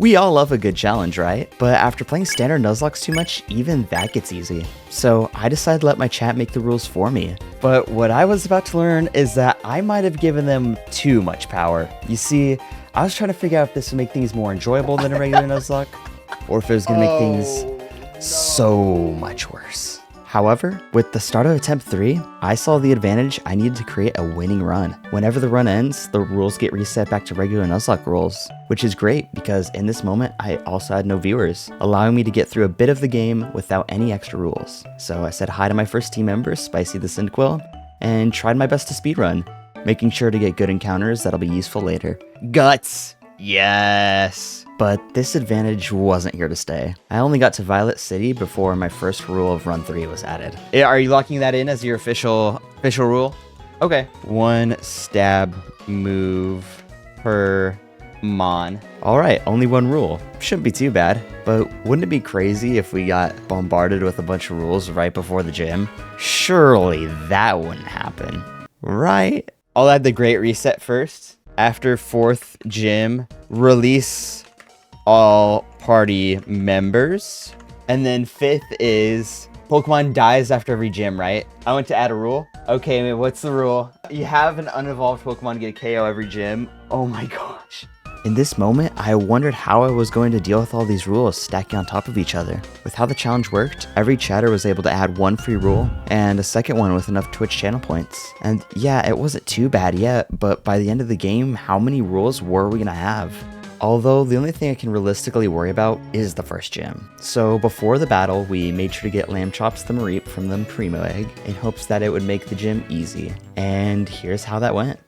We all love a good challenge, right? But after playing standard Nuzlocke too much, even that gets easy. So I decided to let my chat make the rules for me. But what I was about to learn is that I might have given them too much power. You see, I was trying to figure out if this would make things more enjoyable than a regular Nuzlocke, or if it was gonna make things so much worse. However, with the start of attempt 3, I saw the advantage I needed to create a winning run. Whenever the run ends, the rules get reset back to regular Nuzlocke rules, which is great because in this moment, I also had no viewers, allowing me to get through a bit of the game without any extra rules. So I said hi to my first team member, Spicy the Cyndaquil, and tried my best to speedrun, making sure to get good encounters that'll be useful later. Guts! Yes! But this advantage wasn't here to stay. I only got to Violet City before my first rule of Run 3 was added. Are you locking that in as your official rule? Okay. 1 stab move per mon. Alright, only 1 rule. Shouldn't be too bad. But wouldn't it be crazy if we got bombarded with a bunch of rules right before the gym? Surely that wouldn't happen. Right? I'll add the Great Reset first. After 4th gym, release all party members. And then 5th is Pokemon dies after every gym, right? I want to add a rule. Okay, what's the rule? You have an unevolved Pokemon get a KO every gym. Oh my gosh. In this moment, I wondered how I was going to deal with all these rules stacking on top of each other. With how the challenge worked, every chatter was able to add 1 free rule, and a second one with enough Twitch channel points. And yeah, it wasn't too bad yet, but by the end of the game, how many rules were we gonna have? Although the only thing I can realistically worry about is the first gym. So before the battle, we made sure to get Lamb Chops the Mareep from the Primo Egg in hopes that it would make the gym easy. And here's how that went.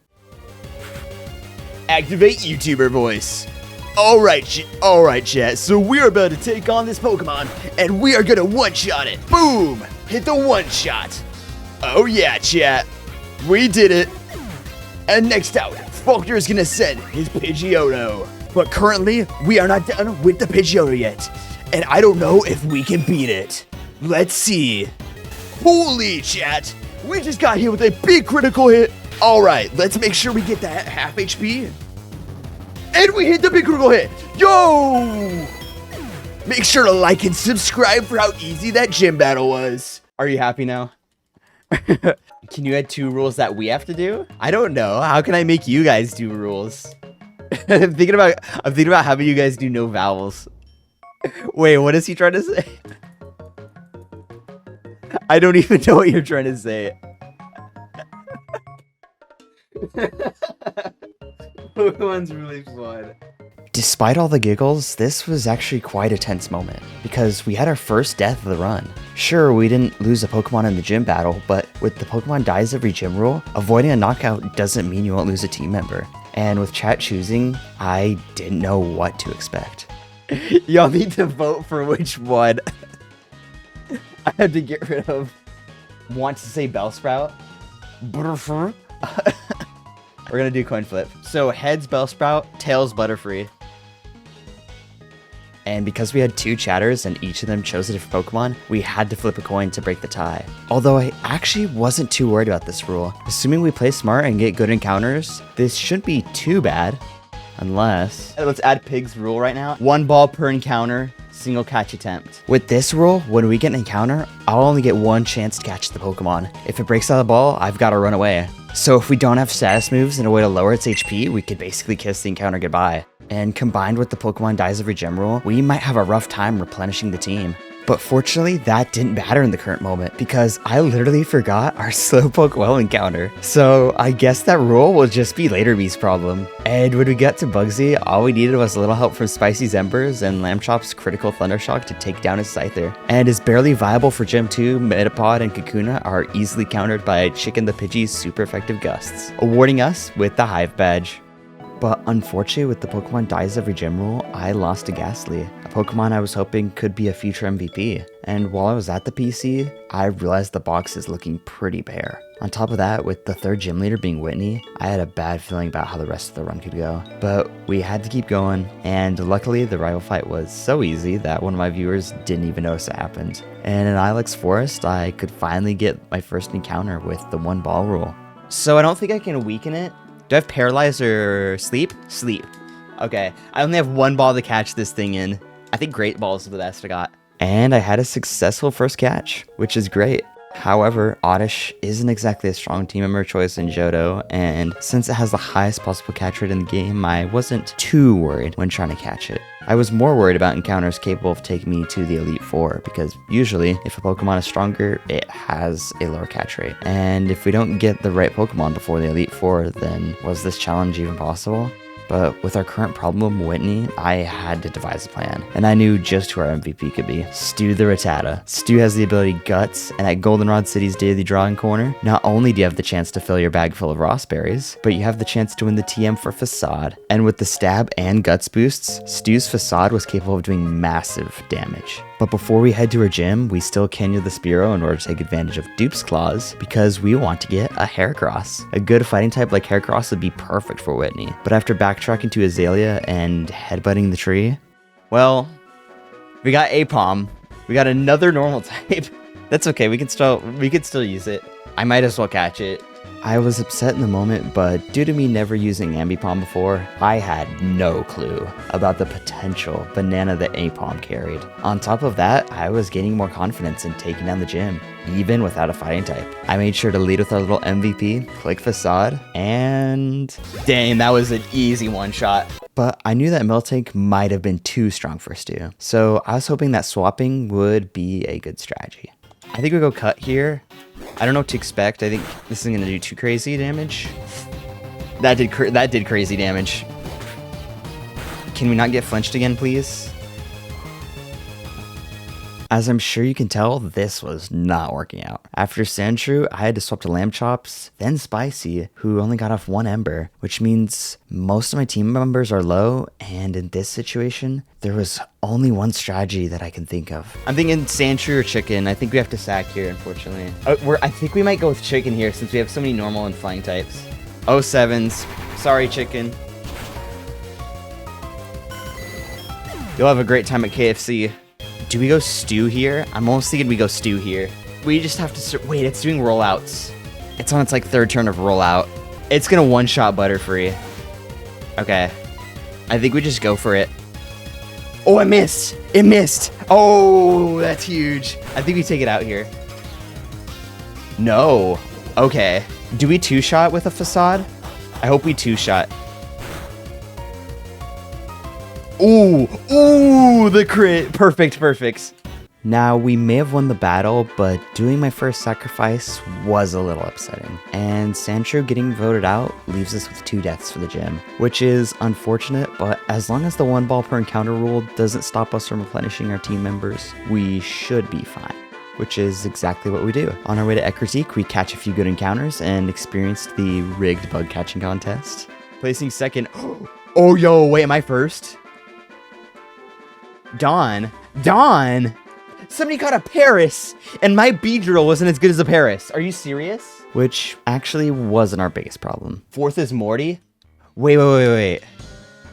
Activate YouTuber voice. Alright chat, so we're about to take on this Pokemon, and we are gonna one-shot it. Boom! Hit the one-shot. Oh yeah, chat. We did it. And next out, Faulkner is gonna send his Pidgeotto. But currently, we are not done with the Pidgeotto yet, and I don't know if we can beat it. Let's see. Holy chat, we just got hit with a big critical hit. Alright, let's make sure we get that half HP. And we hit the big critical hit. Yo! Make sure to like and subscribe for how easy that gym battle was. Are you happy now? Can you add 2 rules that we have to do? I don't know. How can I make you guys do rules? I'm thinking about having you guys do no vowels. Wait, what is he trying to say? I don't even know what you're trying to say. Pokemon's really fun. Despite all the giggles, this was actually quite a tense moment, because we had our first death of the run. Sure, we didn't lose a Pokemon in the gym battle, but with the Pokemon dies every gym rule, avoiding a knockout doesn't mean you won't lose a team member. And with chat choosing, I didn't know what to expect. Y'all need to vote for which one. I have to get rid of want to say Bellsprout. Butterfree. We're gonna do coin flip. So heads Bellsprout, tails Butterfree. And because we had 2 chatters and each of them chose a different Pokemon, we had to flip a coin to break the tie. Although I actually wasn't too worried about this rule. Assuming we play smart and get good encounters, this shouldn't be too bad. Unless... Let's add Pig's rule right now. 1 ball per encounter, single catch attempt. With this rule, when we get an encounter, I'll only get 1 chance to catch the Pokemon. If it breaks out of the ball, I've got to run away. So if we don't have status moves and a way to lower its HP, we could basically kiss the encounter goodbye. And combined with the Pokemon dies every gym rule, we might have a rough time replenishing the team. But fortunately, that didn't matter in the current moment, because I literally forgot our Slowpoke well encounter. So I guess that rule will just be Laterbee's problem. And when we got to Bugsy, all we needed was a little help from Spicy's Embers and Lambchop's critical Thundershock to take down his Scyther. And is barely viable for Gym 2, Metapod, and Kakuna are easily countered by Chicken the Pidgey's super effective Gusts, awarding us with the Hive Badge. But unfortunately, with the Pokemon dies every gym rule, I lost to Ghastly, a Pokemon I was hoping could be a future MVP. And while I was at the PC, I realized the box is looking pretty bare. On top of that, with the 3rd gym leader being Whitney, I had a bad feeling about how the rest of the run could go. But we had to keep going, and luckily the rival fight was so easy that one of my viewers didn't even notice it happened. And in Ilex Forest, I could finally get my first encounter with the 1 ball rule. So I don't think I can weaken it. Do I have Paralyze or Sleep? Sleep. Okay, I only have one ball to catch this thing in. I think Great Ball is the best I got. And I had a successful first catch, which is great. However, Oddish isn't exactly a strong team member choice in Johto, and since it has the highest possible catch rate in the game, I wasn't too worried when trying to catch it. I was more worried about encounters capable of taking me to the Elite Four, because usually, if a Pokemon is stronger, it has a lower catch rate. And if we don't get the right Pokemon before the Elite Four, then was this challenge even possible? But with our current problem with Whitney, I had to devise a plan, and I knew just who our MVP could be. Stu the Rattata. Stu has the ability Guts, and at Goldenrod City's Daily Drawing Corner, not only do you have the chance to fill your bag full of Rossberries, but you have the chance to win the TM for Facade. And with the Stab and Guts boosts, Stu's Facade was capable of doing massive damage. But before we head to our gym, we still Kenya the Spearow in order to take advantage of Dupe's Claws, because we want to get a Heracross. A good fighting type like Heracross would be perfect for Whitney, but after backtracking to Azalea and headbutting the tree, well, we got Apom. We got another normal type. That's okay, we can still use it. I might as well catch it. I was upset in the moment, but due to me never using Ambipom before, I had no clue about the potential banana that Apom carried. On top of that, I was gaining more confidence in taking down the gym, even without a fighting type. I made sure to lead with our little MVP, click Facade, and dang, that was an easy one-shot. But I knew that Miltank might have been too strong for Stu, so I was hoping that swapping would be a good strategy. I think we go Cut here. I don't know what to expect. I think this isn't going to do too crazy damage. That did crazy damage. Can we not get flinched again, please? As I'm sure you can tell, this was not working out. After Sandshrew, I had to swap to Lamb Chops, then Spicy, who only got off one Ember, which means most of my team members are low, and in this situation, there was only one strategy that I can think of. I'm thinking Sandshrew or Chicken. I think we have to sack here, unfortunately. I think we might go with Chicken here, since we have so many normal and flying types. 07s. Sorry, Chicken. You'll have a great time at KFC. Do we go Stu here? I'm almost thinking we go Stu here. We just have to... Wait, it's doing rollouts. It's on its like third turn of rollout. It's gonna one-shot Butterfree. Okay. I think we just go for it. Oh, it missed! It missed! Oh, that's huge. I think we take it out here. No. Okay. Do we two-shot with a Facade? I hope we two-shot. Ooh, ooh, the crit. Perfect, perfect. Now, we may have won the battle, but doing my first sacrifice was a little upsetting. And Sandshrew getting voted out leaves us with 2 deaths for the gym, which is unfortunate, but as long as the 1 ball per encounter rule doesn't stop us from replenishing our team members, we should be fine. Which is exactly what we do. On our way to Ecruteak, we catch a few good encounters and experienced the rigged bug catching contest. Placing second. Oh, yo, wait, am I first? Dawn? Somebody caught a Paris, and my Beedrill wasn't as good as a Paris. Are you serious? Which actually wasn't our biggest problem. 4th is Morty? Wait.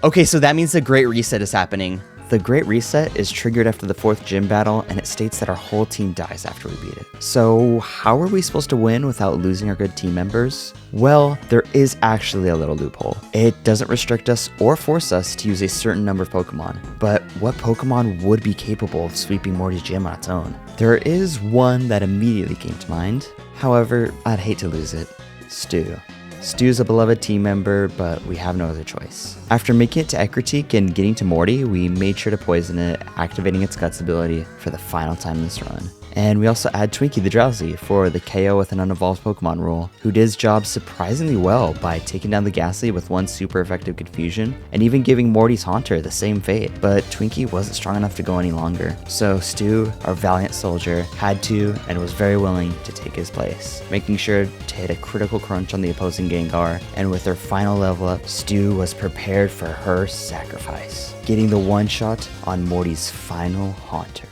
Okay, so that means the Great Reset is happening. The Great Reset is triggered after the 4th gym battle, and it states that our whole team dies after we beat it. So how are we supposed to win without losing our good team members? Well, there is actually a little loophole. It doesn't restrict us or force us to use a certain number of Pokemon, but what Pokemon would be capable of sweeping Morty's gym on its own? There is one that immediately came to mind. However, I'd hate to lose it. Stu. Stu's a beloved team member, but we have no other choice. After making it to Ecruteak and getting to Morty, we made sure to poison it, activating its Guts ability for the final time in this run. And we also add Twinkie the Drowsy for the KO with an unevolved Pokemon rule, who did his job surprisingly well by taking down the Ghastly with 1 super effective Confusion, and even giving Morty's Haunter the same fate, but Twinkie wasn't strong enough to go any longer. So Stu, our valiant soldier, had to and was very willing to take his place, making sure to hit a critical crunch on the opposing Gengar, and with her final level up, Stu was prepared for her sacrifice, getting the one-shot on Morty's final Haunter.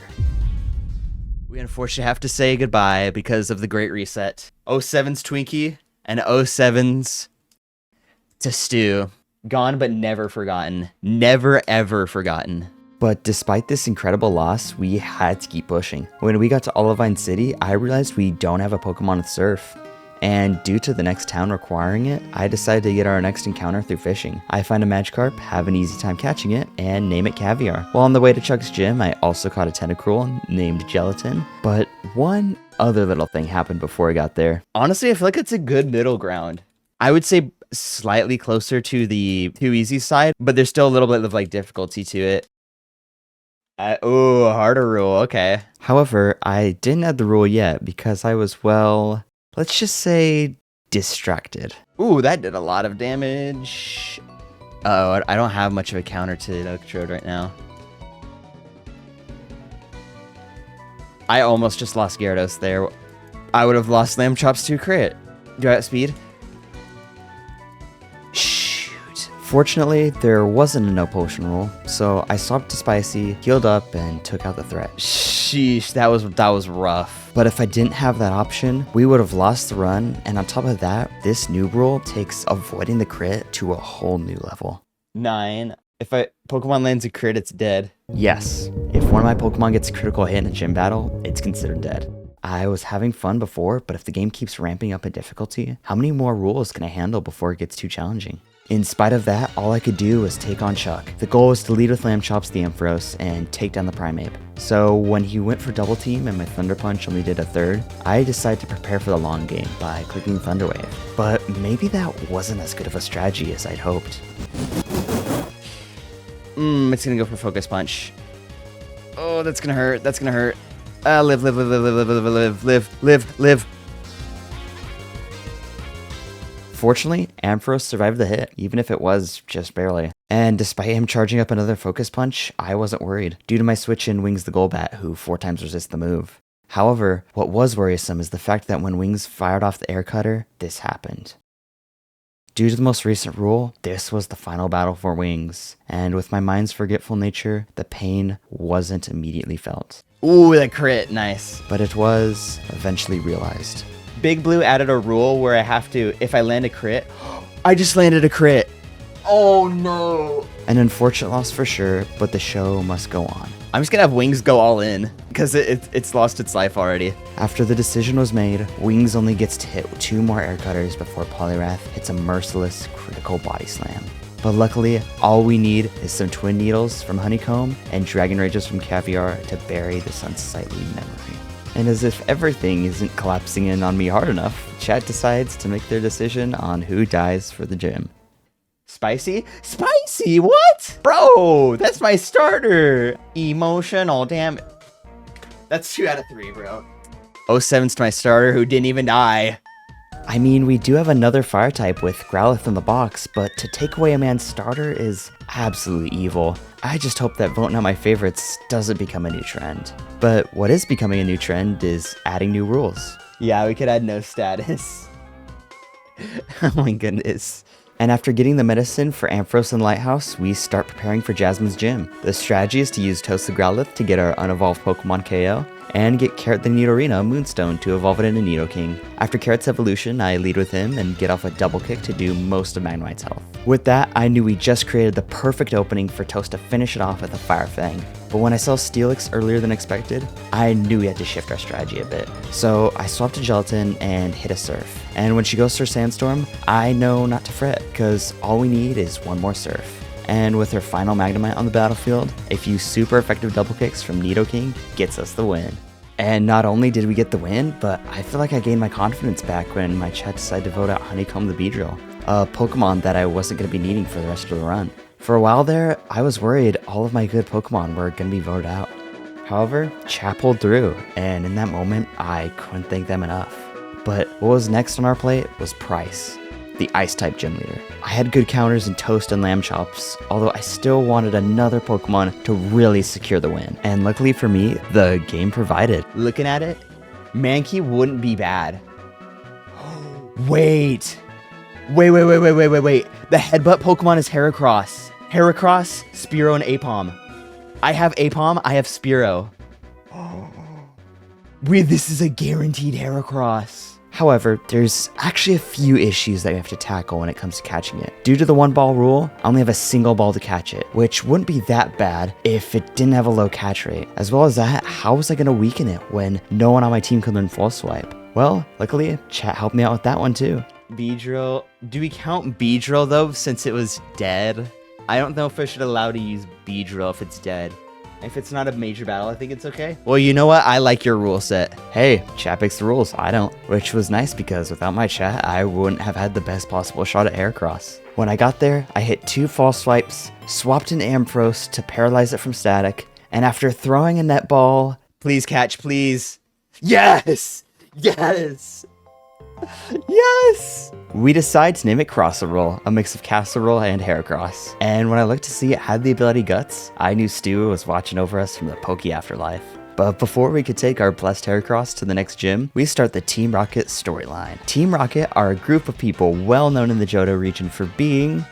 We unfortunately have to say goodbye because of the Great Reset. 07's Twinkie and 07's to Stu. Gone but never forgotten. Never ever forgotten. But despite this incredible loss, we had to keep pushing. When we got to Olivine City, I realized we don't have a Pokemon with Surf. and due to the next town requiring it, I decided to get our next encounter through fishing. I find a Magikarp, have an easy time catching it, and name it Caviar. While on the way to Chuck's gym, I also caught a Tentacruel named Gelatin, but one other little thing happened before I got there. Honestly, I feel like it's a good middle ground. I would say slightly closer to the too easy side, but there's still a little bit of like difficulty to it. Oh, harder rule, okay. However, I didn't add the rule yet because I was, well, let's just say distracted. Ooh, that did a lot of damage. Uh-oh, I don't have much of a counter to Electrode right now. I almost just lost Gyarados there. I would have lost Lamb Chops to crit. Do I have speed? Shoot. Fortunately, there wasn't a no potion rule, so I swapped to Spicy, healed up, and took out the threat. Sheesh, that was rough. But if I didn't have that option, we would have lost the run, and on top of that, this noob rule takes avoiding the crit to a whole new level. 9. If Pokemon lands a crit, it's dead. Yes, if one of my Pokemon gets a critical hit in a gym battle, it's considered dead. I was having fun before, but if the game keeps ramping up in difficulty, how many more rules can I handle before it gets too challenging? In spite of that, all I could do was take on Chuck. The goal was to lead with Lamb Chops the Ampharos and take down the Primeape. So when he went for double team and my Thunder Punch only did a third, I decided to prepare for the long game by clicking Thunder Wave. But maybe that wasn't as good of a strategy as I'd hoped. It's gonna go for Focus Punch. Oh, that's gonna hurt, that's gonna hurt. Live. Fortunately, Ampharos survived the hit, even if it was just barely. And despite him charging up another Focus Punch, I wasn't worried, due to my switch in Wings the Golbat, who 4 times resists the move. However, what was worrisome is the fact that when Wings fired off the Air Cutter, this happened. Due to the most recent rule, this was the final battle for Wings, and with my mind's forgetful nature, the pain wasn't immediately felt. Ooh, that crit, nice. But it was eventually realized. Big Blue added a rule where I have to, if I land a crit, I just landed a crit. Oh no. An unfortunate loss for sure, but the show must go on. I'm just gonna have Wings go all in, because it's lost its life already. After the decision was made, Wings only gets to hit 2 more Air Cutters before Poliwrath hits a merciless critical body slam. But luckily, all we need is some Twin Needles from Honeycomb and Dragon Rages from Caviar to bury this unsightly memory. And as if everything isn't collapsing in on me hard enough, chat decides to make their decision on who dies for the gym. Spicy? Spicy? What? Bro, that's my starter. Emotional, damn it. That's 2 out of 3, bro. 07's to my starter who didn't even die. I mean, we do have another fire type with Growlithe in the box, but to take away a man's starter is absolutely evil. I just hope that voting out my favorites doesn't become a new trend. But what is becoming a new trend is adding new rules. Yeah, we could add no status. Oh my goodness. And after getting the medicine for Ampharos and Lighthouse, we start preparing for Jasmine's gym. The strategy is to use Toast the Growlithe to get our unevolved Pokemon KO, and get Carrot the Nidorino Moonstone to evolve it into Nidoking. After Carrot's evolution, I lead with him and get off a double kick to do most of Magnemite's health. With that, I knew we just created the perfect opening for Toast to finish it off with a Fire Fang. But when I saw Steelix earlier than expected, I knew we had to shift our strategy a bit. So I swapped to Gelatin and hit a Surf. And when she goes for Sandstorm, I know not to fret, because all we need is one more Surf. And with her final Magnemite on the battlefield, a few super effective double kicks from Nidoking gets us the win. And not only did we get the win, but I feel like I gained my confidence back when my chat decided to vote out Honeycomb the Beedrill, a Pokemon that I wasn't going to be needing for the rest of the run. For a while there, I was worried all of my good Pokemon were going to be voted out. However, chat pulled through, and in that moment, I couldn't thank them enough. But what was next on our plate was Price, the Ice-type gym leader. I had good counters in Toast and Lamb Chops, although I still wanted another Pokemon to really secure the win. And luckily for me, the game provided. Looking at it, Mankey wouldn't be bad. Wait. The headbutt Pokemon is Heracross. Heracross, Spearow, and Apom. I have Apom, I have Spearow. This is a guaranteed Heracross. However, there's actually a few issues that we have to tackle when it comes to catching it. Due to the 1-ball rule, I only have a single ball to catch it, which wouldn't be that bad if it didn't have a low catch rate. As well as that, how was I going to weaken it when no one on my team could learn False Swipe? Well, luckily, chat helped me out with that one too. Beedrill. Do we count Beedrill though, since it was dead? I don't know if I should allow to use Beedrill if it's dead. If it's not a major battle, I think it's okay. Well, you know what? I like your rule set. Hey, chat picks the rules. I don't. Which was nice because without my chat, I wouldn't have had the best possible shot at Heracross. When I got there, I hit 2 false swipes, swapped an Ampharos to paralyze it from static, and after throwing a net ball... Please catch, please. Yes! Yes! Yes! We decide to name it Crosserole, a mix of Casserole and Heracross. And when I looked to see it had the ability Guts, I knew Stu was watching over us from the Poke Afterlife. But before we could take our blessed Heracross to the next gym, we start the Team Rocket storyline. Team Rocket are a group of people well known in the Johto region for being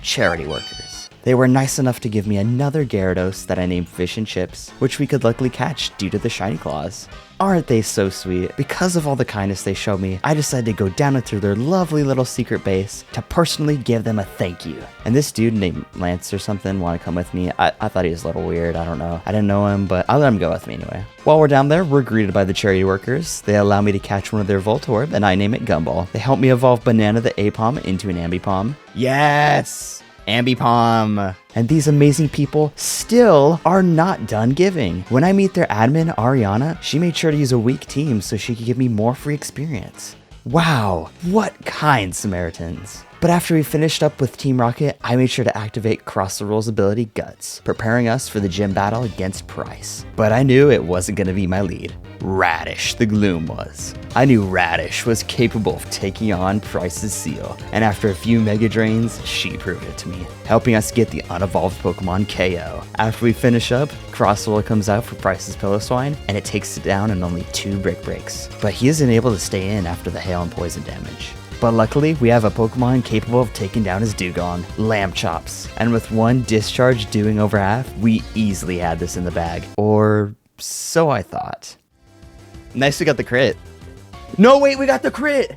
charity workers. They were nice enough to give me another Gyarados that I named Fish and Chips, which we could luckily catch due to the shiny claws. Aren't they so sweet? Because of all the kindness they showed me, I decided to go down into their lovely little secret base to personally give them a thank you. And this dude named Lance or something wanted to come with me. I thought he was a little weird, I don't know. I didn't know him, but I let him go with me anyway. While we're down there, we're greeted by the charity workers. They allow me to catch one of their Voltorb, and I name it Gumball. They help me evolve Banana the Apom into an Ambipom. Yes! Ambipom. And these amazing people still are not done giving. When I meet their admin, Ariana, she made sure to use a weak team so she could give me more free experience. Wow, what kind Samaritans. But after we finished up with Team Rocket, I made sure to activate Crosserol's ability Guts, preparing us for the gym battle against Price. But I knew it wasn't going to be my lead. Radish, the Gloom was. I knew Radish was capable of taking on Price's seal, and after a few Mega Drains, she proved it to me, helping us get the unevolved Pokemon KO. After we finish up, Crosserol comes out for Price's Piloswine, and it takes it down in only 2 Brick Breaks. But he isn't able to stay in after the hail and poison damage. But luckily, we have a Pokemon capable of taking down his Dugong, Lamb Chops. And with one discharge doing over half, we easily had this in the bag. Or so I thought. Nice we got the crit. No, wait, we got the crit!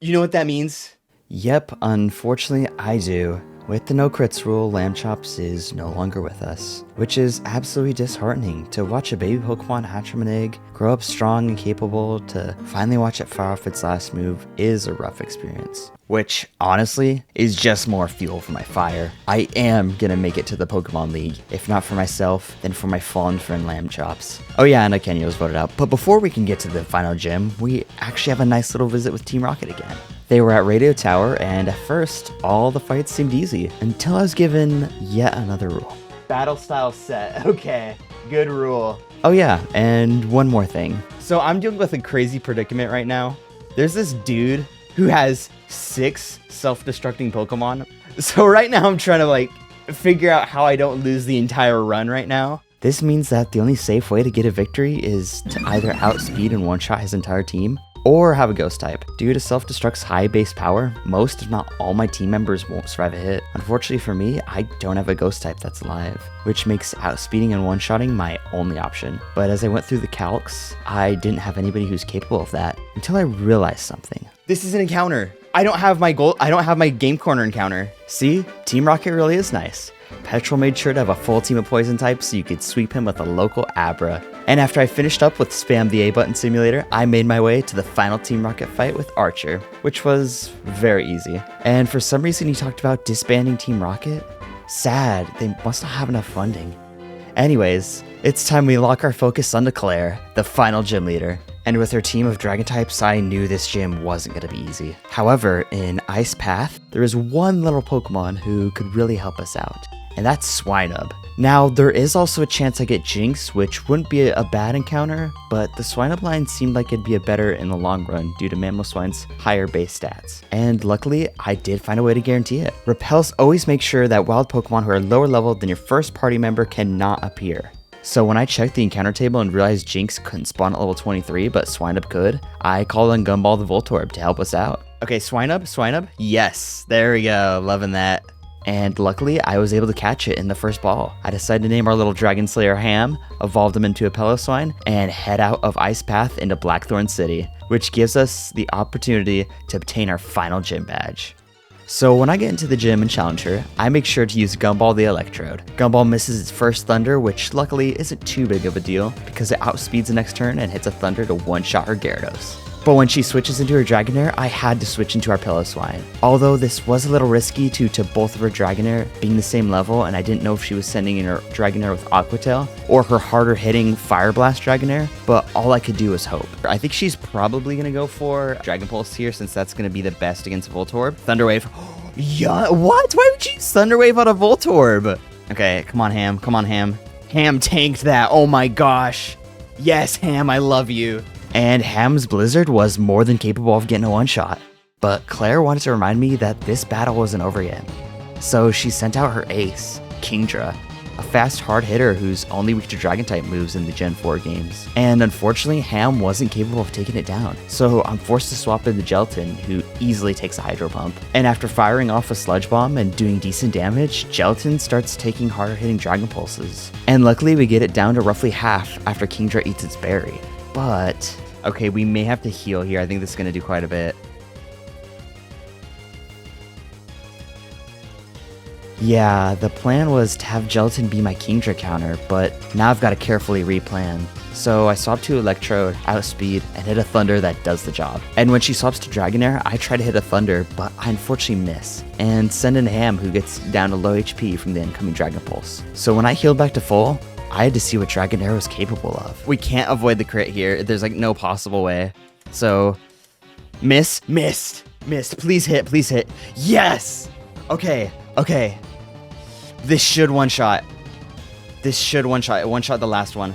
You know what that means? Yep, unfortunately I do. With the no crits rule, Lamb Chops is no longer with us, which is absolutely disheartening. To watch a baby Pokemon hatch from an egg, grow up strong and capable, to finally watch it fire off its last move is a rough experience. Which, honestly, is just more fuel for my fire. I am gonna make it to the Pokemon League, if not for myself, then for my fallen friend Lamb Chops. Oh yeah, and Kenya was voted out. But before we can get to the final gym, we actually have a nice little visit with Team Rocket again. They were at Radio Tower, and at first, all the fights seemed easy, until I was given yet another rule. Battle style set, okay, good rule. Oh yeah, and one more thing. So I'm dealing with a crazy predicament right now. There's this dude who has 6 self-destructing Pokemon. So right now I'm trying to figure out how I don't lose the entire run right now. This means that the only safe way to get a victory is to either outspeed and one-shot his entire team, or have a ghost type. Due to self-destruct's high base power, most if not all my team members won't survive a hit. Unfortunately for me, I don't have a ghost type that's alive, which makes outspeeding and one-shotting my only option. But as I went through the calcs, I didn't have anybody who's capable of that, until I realized something. This is an encounter. I don't have my game corner encounter. See, Team Rocket really is nice. Petrol made sure to have a full team of poison types so you could sweep him with a local Abra. And after I finished up with Spam the A button simulator, I made my way to the final Team Rocket fight with Archer, which was very easy. And for some reason he talked about disbanding Team Rocket? Sad, they must not have enough funding. Anyways, it's time we lock our focus on Claire, the final gym leader. And with her team of dragon types, I knew this gym wasn't going to be easy. However, in Ice Path, there is one little Pokemon who could really help us out, and that's Swinub. Now, there is also a chance I get Jinx, which wouldn't be a bad encounter, but the Swinub line seemed like it'd be a better in the long run due to Mamoswine's higher base stats. And luckily, I did find a way to guarantee it. Repels always make sure that wild Pokemon who are lower level than your first party member cannot appear. So when I checked the encounter table and realized Jinx couldn't spawn at level 23, but Swinub could, I called on Gumball the Voltorb to help us out. Okay, Swinub, yes, there we go, loving that. And luckily, I was able to catch it in the first ball. I decided to name our little Dragon Slayer Ham, evolved him into a Piloswine, and head out of Ice Path into Blackthorn City, which gives us the opportunity to obtain our final gym badge. So when I get into the gym and challenge her, I make sure to use Gumball the Electrode. Gumball misses its first Thunder, which luckily isn't too big of a deal because it outspeeds the next turn and hits a Thunder to one-shot her Gyarados. But when she switches into her Dragonair, I had to switch into our Piloswine. Although this was a little risky due to both of her Dragonair being the same level, and I didn't know if she was sending in her Dragonair with Aqua Tail or her harder hitting Fire Blast Dragonair, but all I could do was hope. I think she's probably going to go for Dragon Pulse here since that's going to be the best against Voltorb. Thunder Wave. Yeah, what? Why would you use Thunder Wave out of Voltorb? Okay, come on, Ham. Come on, Ham. Ham tanked that. Oh my gosh. Yes, Ham, I love you. And Ham's Blizzard was more than capable of getting a one-shot. But Claire wanted to remind me that this battle wasn't over yet. So she sent out her ace, Kingdra, a fast hard hitter who's only weak to Dragon type moves in the Gen 4 games. And unfortunately, Ham wasn't capable of taking it down. So I'm forced to swap in the Gelatin, who easily takes a Hydro Pump. And after firing off a Sludge Bomb and doing decent damage, Gelatin starts taking harder hitting Dragon Pulses. And luckily we get it down to roughly half after Kingdra eats its berry. But, okay, we may have to heal here. I think this is going to do quite a bit. Yeah, the plan was to have Gelatin be my Kingdra counter, but now I've got to carefully replan. So I swapped to Electrode, Outspeed, and hit a Thunder that does the job. And when she swaps to Dragonair, I try to hit a Thunder, but I unfortunately miss, and send in Ham, who gets down to low HP from the incoming Dragon Pulse. So when I healed back to full, I had to see what Dragonair was capable of. We can't avoid the crit here. There's like no possible way. So, missed. Please hit. Yes! Okay. This should one-shot. One-shot the last one.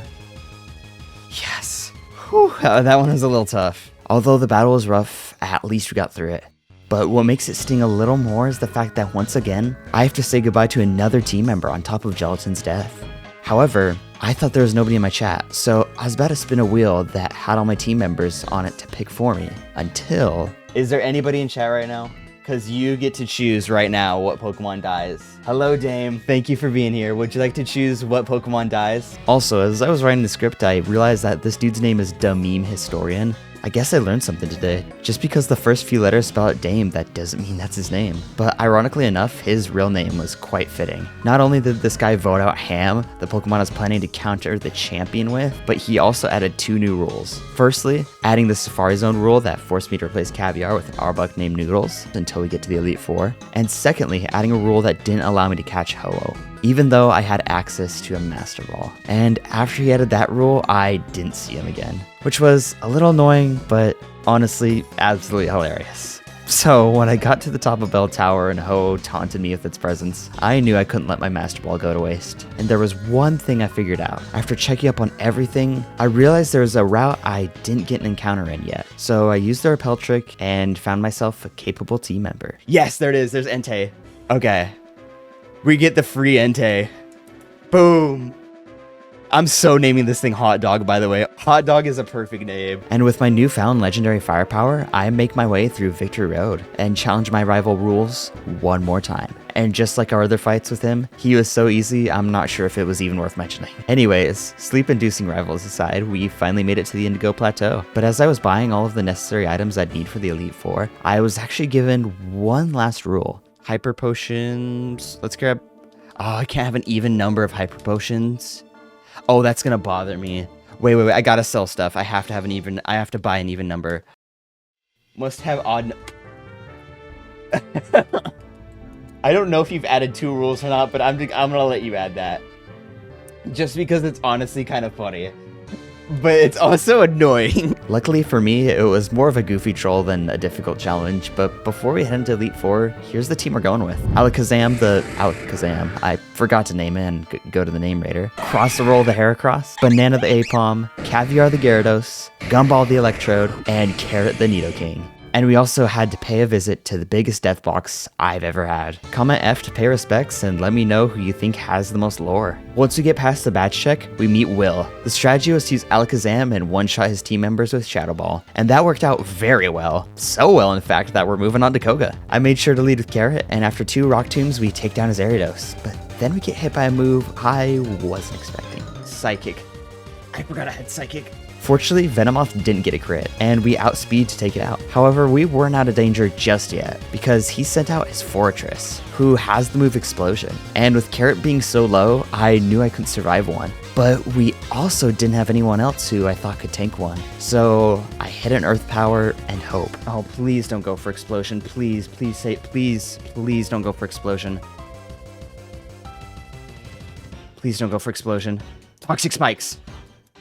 Yes. Whew, that one was a little tough. Although the battle was rough, at least we got through it. But what makes it sting a little more is the fact that once again, I have to say goodbye to another team member on top of Gelatin's death. However, I thought there was nobody in my chat, so I was about to spin a wheel that had all my team members on it to pick for me, until... Is there anybody in chat right now? Because you get to choose right now what Pokemon dies. Hello, Dame. Thank you for being here. Would you like to choose what Pokemon dies? Also, as I was writing the script, I realized that this dude's name is Da Meme Historian. I guess I learned something today. Just because the first few letters spell out Dame, that doesn't mean that's his name. But ironically enough, his real name was quite fitting. Not only did this guy vote out Ham, the Pokemon I was planning to counter the champion with, but he also added 2 new rules. Firstly, adding the Safari Zone rule that forced me to replace Caviar with an Arbok named Noodles until we get to the Elite Four. And secondly, adding a rule that didn't allow me to catch Ho-Oh, even though I had access to a Master Ball. And after he added that rule, I didn't see him again, which was a little annoying, but honestly, absolutely hilarious. So when I got to the top of Bell Tower and Ho taunted me with its presence, I knew I couldn't let my Master Ball go to waste. And there was one thing I figured out. After checking up on everything, I realized there was a route I didn't get an encounter in yet. So I used the Repel trick and found myself a capable team member. Yes, there it is. There's Entei. Okay. We get the free Entei. Boom. I'm so naming this thing Hot Dog, by the way. Hot Dog is a perfect name. And with my newfound legendary firepower, I make my way through Victory Road and challenge my rival Rules one more time. And just like our other fights with him, he was so easy, I'm not sure if it was even worth mentioning. Anyways, sleep-inducing rivals aside, we finally made it to the Indigo Plateau. But as I was buying all of the necessary items I'd need for the Elite Four, I was actually given one last rule. Hyper Potions. Let's grab... Oh, I can't have an even number of Hyper Potions. Oh, that's gonna bother me. Wait, I gotta sell stuff. I have to have an even... I have to buy an even number. Must have odd... I don't know if you've added 2 rules or not, but I'm gonna let you add that. Just because it's honestly kind of funny. But it's also annoying. Luckily for me, it was more of a goofy troll than a difficult challenge, but before we head into Elite Four, here's the team we're going with. Alakazam, I forgot to name it and go to the name raider. Crosserole the Heracross, Banana the Apom, Caviar the Gyarados, Gumball the Electrode, and Carrot the Nidoking. And we also had to pay a visit to the biggest death box I've ever had. Comment F to pay respects and let me know who you think has the most lore. Once we get past the badge check, we meet Will. The strategy was to use Alakazam and one-shot his team members with Shadow Ball. And that worked out very well. So well, in fact, that we're moving on to Koga. I made sure to lead with Carrot, and after 2 Rock Tombs, we take down his Ariados. But then we get hit by a move I wasn't expecting. Psychic. I forgot I had Psychic. Fortunately, Venomoth didn't get a crit, and we outspeed to take it out. However, we weren't out of danger just yet, because he sent out his Fortress, who has the move Explosion. And with Carrot being so low, I knew I couldn't survive one. But we also didn't have anyone else who I thought could tank one. So I hit an Earth Power and hope. Oh, please don't go for Explosion. Please don't go for Explosion. Please don't go for Explosion. Toxic Spikes.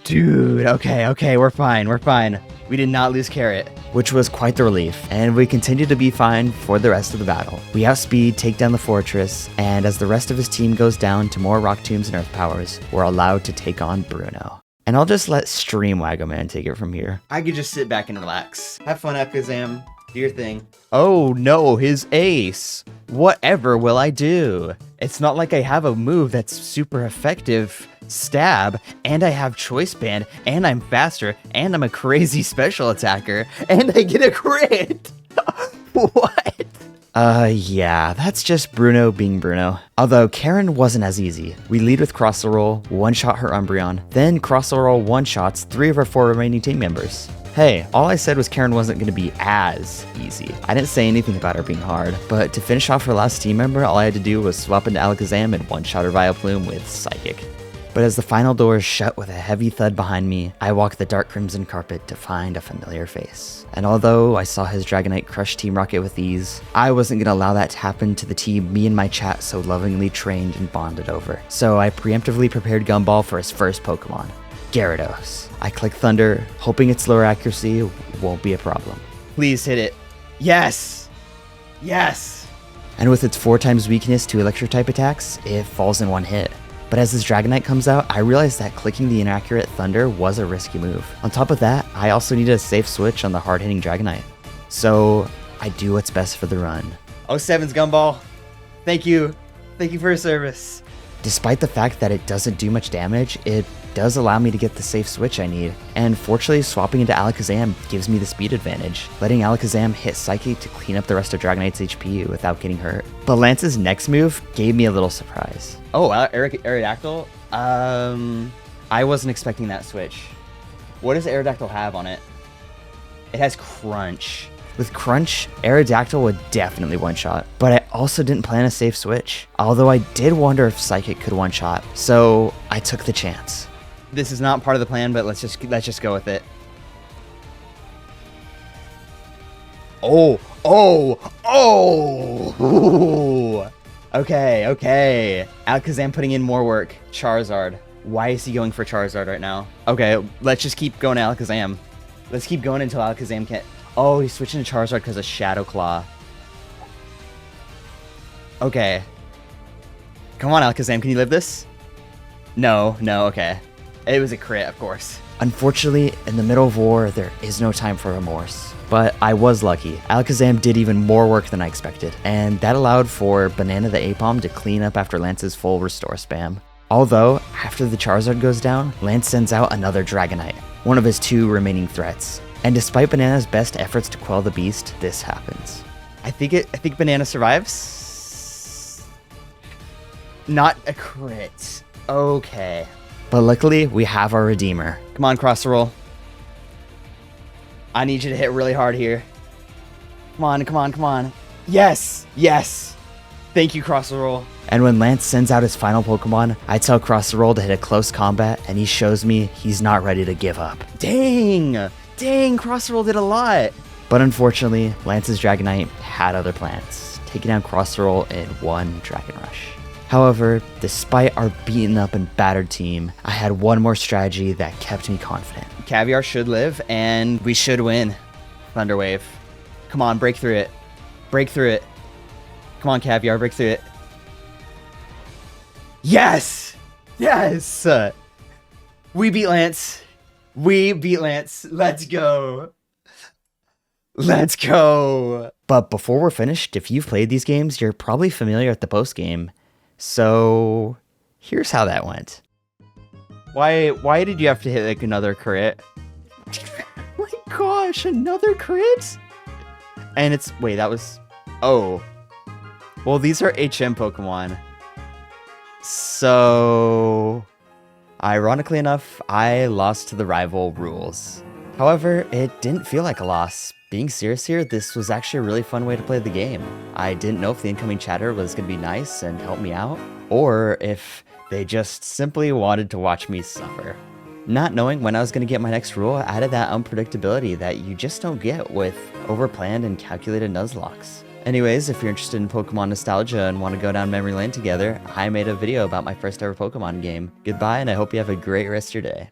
Dude, okay, we're fine. We did not lose Carrot, which was quite the relief, and we continued to be fine for the rest of the battle. We outspeed, take down the Fortress, and as the rest of his team goes down to more Rock Tombs and Earth Powers, we're allowed to take on Bruno. And I'll just let Stream Wagaman take it from here. I could just sit back and relax. Have fun, Alakazam. Do your thing. Oh no, his ace. Whatever will I do? It's not like I have a move that's super effective. Stab, and I have Choice Band, and I'm faster, and I'm a crazy special attacker, and I get a crit. What? Yeah, that's just Bruno being Bruno. Although Karen wasn't as easy. We lead with Crossel Roll, one-shot her Umbreon, then Crossel Roll one-shots 3 of our 4 remaining team members. Hey, all I said was Karen wasn't going to be as easy. I didn't say anything about her being hard, but to finish off her last team member, all I had to do was swap into Alakazam and one-shot her Vileplume with Psychic. But as the final door shut with a heavy thud behind me, I walked the dark crimson carpet to find a familiar face. And although I saw his Dragonite crush Team Rocket with ease, I wasn't going to allow that to happen to the team me and my chat so lovingly trained and bonded over. So I preemptively prepared Gumball for his first Pokemon, Gyarados. I click Thunder, hoping its lower accuracy won't be a problem. Please hit it. Yes! Yes! And with its 4 times weakness to electric type attacks, it falls in one hit. But as this Dragonite comes out, I realized that clicking the inaccurate Thunder was a risky move. On top of that, I also needed a safe switch on the hard-hitting Dragonite. So I do what's best for the run. 07's Gumball. Thank you. Thank you for your service. Despite the fact that it doesn't do much damage, it does allow me to get the safe switch I need. And fortunately, swapping into Alakazam gives me the speed advantage, letting Alakazam hit Psychic to clean up the rest of Dragonite's HP without getting hurt. But Lance's next move gave me a little surprise. Oh, Aerodactyl? I wasn't expecting that switch. What does Aerodactyl have on it? It has Crunch. With Crunch, Aerodactyl would definitely one-shot, but I also didn't plan a safe switch, although I did wonder if Psychic could one-shot, so I took the chance. This is not part of the plan, but let's just go with it. Oh! Okay. Alakazam putting in more work. Charizard. Why is he going for Charizard right now? Okay, let's just keep going to Alakazam. Let's keep going until Alakazam can't... Oh, he's switching to Charizard because of Shadow Claw. Okay. Come on, Alakazam, can you live this? No, okay. It was a crit, of course. Unfortunately, in the middle of war, there is no time for remorse. But I was lucky. Alakazam did even more work than I expected, and that allowed for Banana the Apom to clean up after Lance's full restore spam. Although, after the Charizard goes down, Lance sends out another Dragonite, one of his 2 remaining threats. And despite Banana's best efforts to quell the beast, this happens. I think Banana survives. Not a crit. Okay. But luckily, we have our Redeemer. Come on, Cross Roll. I need you to hit really hard here. Come on. Yes! Thank you, Cross Roll. And when Lance sends out his final Pokemon, I tell Cross Roll to hit a close combat, and he shows me he's not ready to give up. Dang, Cross Roll did a lot. But unfortunately, Lance's Dragonite had other plans, taking down Cross Roll in one Dragon Rush. However, despite our beaten up and battered team, I had one more strategy that kept me confident. Caviar should live, and we should win. Thunder Wave. Come on, break through it. Come on, Caviar, break through it. Yes! We beat Lance. Let's go. But before we're finished, if you've played these games, you're probably familiar with the post game. So here's how that went. Why did you have to hit like another crit? My gosh, another crit? And it's that was well, these are HM Pokemon. So Ironically enough, I lost to the rival rules. However, it didn't feel like a loss. Being serious here, this was actually a really fun way to play the game. I didn't know if the incoming chatter was going to be nice and help me out, or if they just simply wanted to watch me suffer. Not knowing when I was going to get my next rule added that unpredictability that you just don't get with overplanned and calculated Nuzlocks. Anyways, if you're interested in Pokemon nostalgia and want to go down memory lane together, I made a video about my first ever Pokemon game. Goodbye, and I hope you have a great rest of your day.